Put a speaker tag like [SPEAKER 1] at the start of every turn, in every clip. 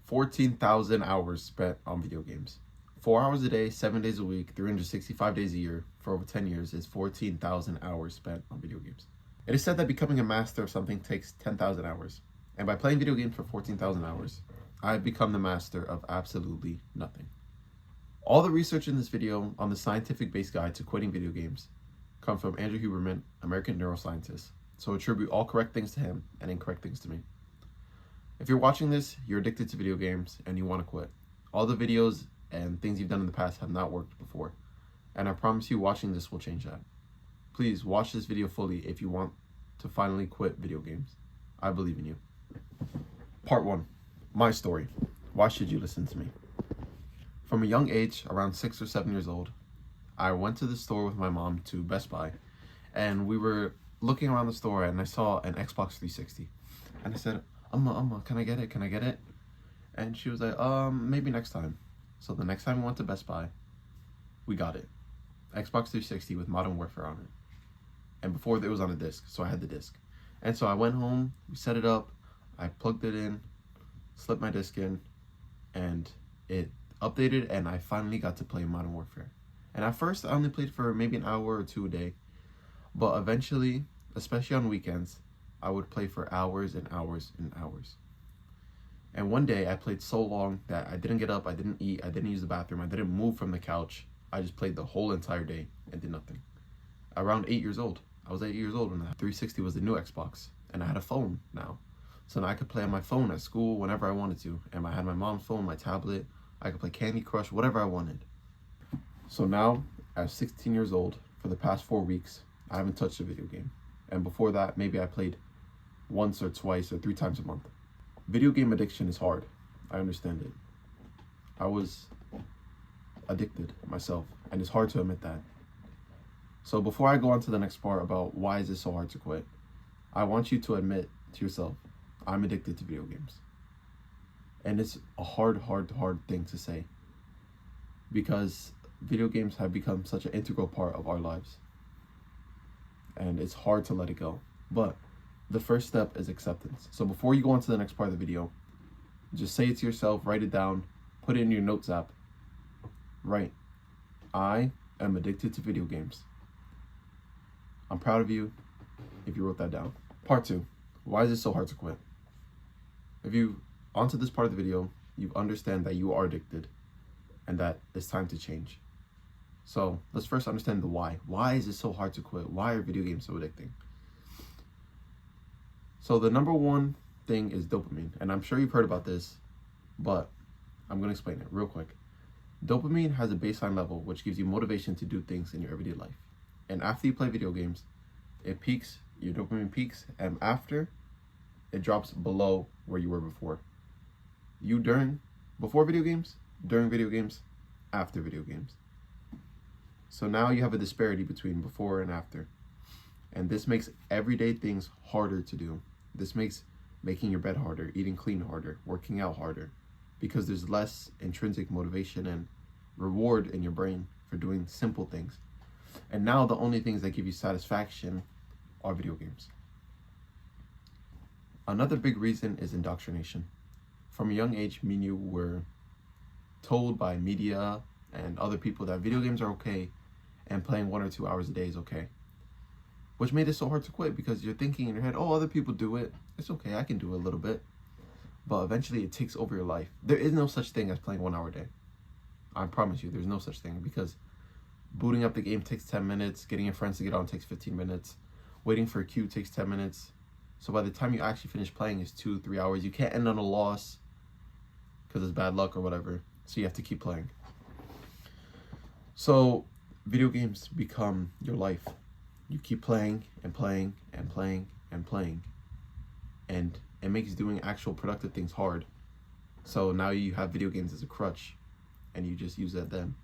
[SPEAKER 1] 14,000 hours spent on video games. 4 hours a day, 7 days a week, 365 days a year for over 10 years is 14,000 hours spent on video games. It is said that becoming a master of something takes 10,000 hours. And by playing video games for 14,000 hours, I've become the master of absolutely nothing. All the research in this video on the scientific-based guide to quitting video games come from Andrew Huberman, American neuroscientist. So attribute all correct things to him and incorrect things to me. If you're watching this, you're addicted to video games and you want to quit. All the videos and things you've done in the past have not worked before. And I promise you watching this will change that. Please watch this video fully if you want to finally quit video games. I believe in you. Part 1. My story. Why should you listen to me? From a young age, around 6 or 7 years old, I went to the store with my mom to Best Buy. And we were looking around the store and I saw an Xbox 360. And I said, Amma, can I get it? Can I get it? And she was like, maybe next time. So the next time we went to Best Buy, we got it. Xbox 360 with Modern Warfare on it. And before it was on a disc, so I had the disc. And so I went home, we set it up, I plugged it in, slipped my disc in, and it updated, and I finally got to play Modern Warfare. And at first, I only played for maybe an hour or two a day. But eventually, especially on weekends, I would play for hours and hours and hours. And one day I played so long that I didn't get up, I didn't eat, I didn't use the bathroom, I didn't move from the couch. I just played the whole entire day and did nothing. Around 8 years old. I was 8 years old when the 360 was the new Xbox. And I had a phone now. So now I could play on my phone at school whenever I wanted to. And I had my mom's phone, my tablet. I could play Candy Crush, whatever I wanted. So now, at 16 years old, for the past 4 weeks, I haven't touched a video game. And before that, maybe I played once or twice or 3 times a month. Video game addiction is hard. I understand it. I was addicted myself, and it's hard to admit that. So before I go on to the next part about why is it so hard to quit, I want you to admit to yourself, I'm addicted to video games. And it's a hard thing to say, because video games have become such an integral part of our lives. And it's hard to let it go. But the first step is acceptance. So before you go on to the next part of the video, just say it to yourself, write it down, put it in your notes app. Write, I am addicted to video games. I'm proud of you if you wrote that down. Part 2, why is it so hard to quit? If you, onto this part of the video, you understand that you are addicted and that it's time to change. So let's first understand the why. Why is it so hard to quit? Why are video games so addicting? So the number one thing is dopamine. And I'm sure you've heard about this, but I'm going to explain it real quick. Dopamine has a baseline level, which gives you motivation to do things in your everyday life. And after you play video games, it peaks, your dopamine peaks, and after, it drops below where you were before. Before video games, during video games, after video games. So now you have a disparity between before and after. And this makes everyday things harder to do. This makes making your bed harder, eating clean harder, working out harder, because there's less intrinsic motivation and reward in your brain for doing simple things. And now the only things that give you satisfaction are video games. Another big reason is indoctrination. From a young age, me and you were told by media and other people that video games are okay and playing 1 or 2 hours a day is okay. Which made it so hard to quit, because you're thinking in your head, oh, other people do it. It's okay, I can do it a little bit. But eventually it takes over your life. There is no such thing as playing 1 hour a day. I promise you, there's no such thing, because booting up the game takes 10 minutes, getting your friends to get on takes 15 minutes, waiting for a queue takes 10 minutes. So by the time you actually finish playing, it's 2-3 hours. You can't end on a loss because it's bad luck or whatever. So you have to keep playing. So video games become your life. You keep playing and playing and playing and playing. And it makes doing actual productive things hard. So now you have video games as a crutch and you just use that then.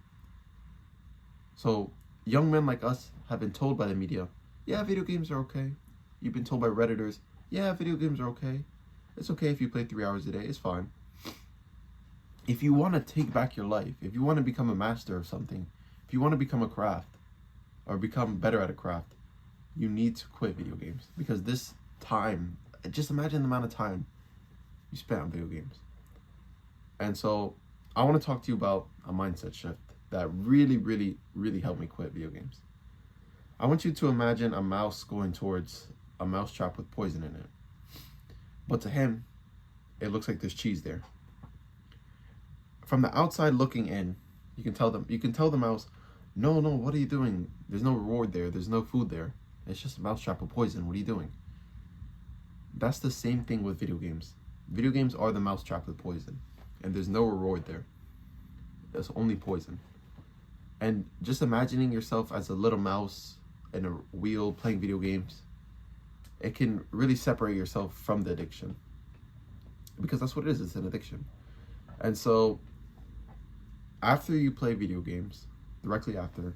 [SPEAKER 1] So young men like us have been told by the media, yeah, video games are okay. You've been told by Redditors, yeah, video games are okay. It's okay if you play 3 hours a day, it's fine. If you want to take back your life, if you want to become a master of something, if you want to become a craft or become better at a craft, you need to quit video games, because this time, just imagine the amount of time you spent on video games. And so I want to talk to you about a mindset shift that really, really, really helped me quit video games. I want you to imagine a mouse going towards a mousetrap with poison in it. But to him, it looks like there's cheese there. From the outside looking in, you can tell the mouse, no, what are you doing? There's no reward there. There's no food there. It's just a mousetrap of poison. What are you doing? That's the same thing with video games. Video games are the mousetrap with poison, and there's no reward there. There's only poison. And just imagining yourself as a little mouse in a wheel playing video games, it can really separate yourself from the addiction. Because that's what it is, it's an addiction. And so, after you play video games, directly after,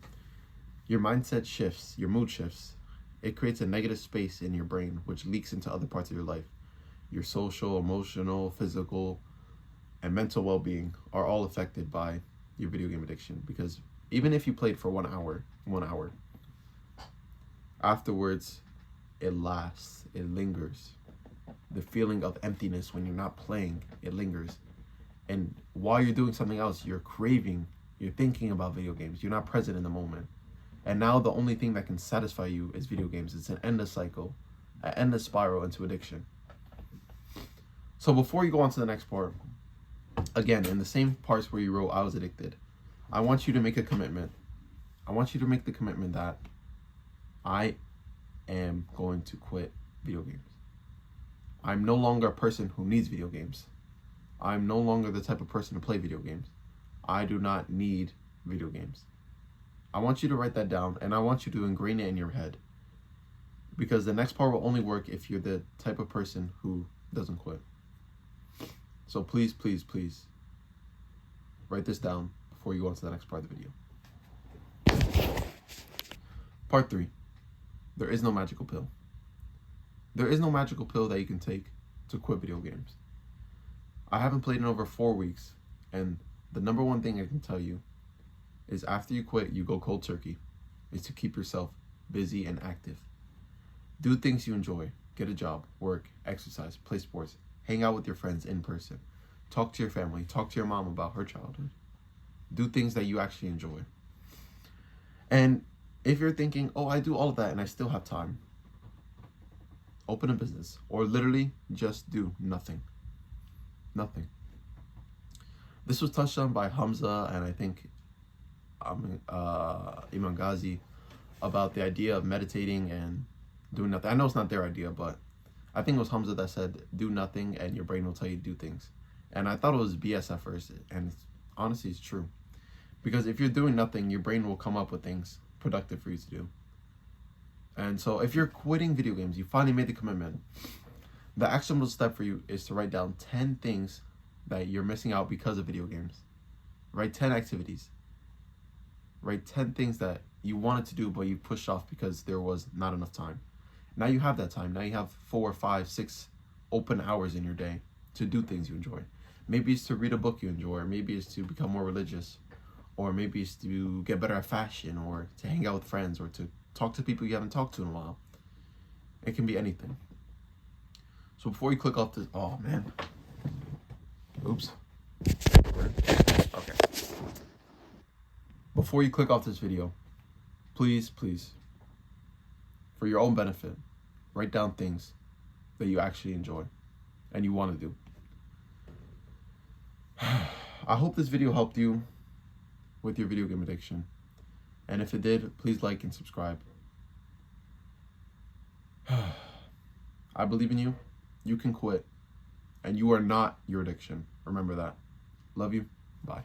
[SPEAKER 1] your mindset shifts, your mood shifts. It creates a negative space in your brain, which leaks into other parts of your life. Your social, emotional, physical, and mental well-being are all affected by your video game addiction. Because even if you played for 1 hour, afterwards, it lasts, it lingers. The feeling of emptiness when you're not playing, it lingers. And while you're doing something else, you're craving, you're thinking about video games, you're not present in the moment. And now the only thing that can satisfy you is video games. It's an endless cycle, an endless spiral into addiction. So before you go on to the next part, again, in the same parts where you wrote, I was addicted, I want you to make a commitment. I want you to make the commitment that I am going to quit video games. I'm no longer a person who needs video games. I'm no longer the type of person to play video games. I do not need video games. I want you to write that down, and I want you to ingrain it in your head. Because the next part will only work if you're the type of person who doesn't quit. So please, please, please, write this down before you go on to the next part of the video. Part 3. There is no magical pill. There is no magical pill that you can take to quit video games. I haven't played in over 4 weeks, and the number one thing I can tell you is after you quit, you go cold turkey, is to keep yourself busy and active. Do things you enjoy. Get a job, work, exercise, play sports, hang out with your friends in person, talk to your family, talk to your mom about her childhood. Do things that you actually enjoy. And if you're thinking, oh, I do all of that and I still have time, open a business, or literally just do nothing. Nothing. This was touched on by Hamza and I think Imam Ghazi about the idea of meditating and doing nothing. I know it's not their idea, but I think it was Hamza that said, do nothing and your brain will tell you to do things. And I thought it was BS at first, and honestly it's true. Because if you're doing nothing, your brain will come up with things productive for you to do. And so if you're quitting video games, you finally made the commitment, the actionable step for you is to write down 10 things that you're missing out because of video games. Write 10 activities. Write 10 things that you wanted to do but you pushed off because there was not enough time. Now you have that time. Now you have 4, 5, 6 open hours in your day to do things you enjoy. Maybe it's to read a book you enjoy, or maybe it's to become more religious, or maybe it's to get better at fashion, or to hang out with friends, or to talk to people you haven't talked to in a while. It can be anything. So before you click off this, oh man. Oops. Okay. Before you click off this video, please, for your own benefit, write down things that you actually enjoy and you want to do. I hope this video helped you with your video game addiction. And if it did, please like and subscribe. I believe in you. You can quit. And you are not your addiction. Remember that. Love you. Bye.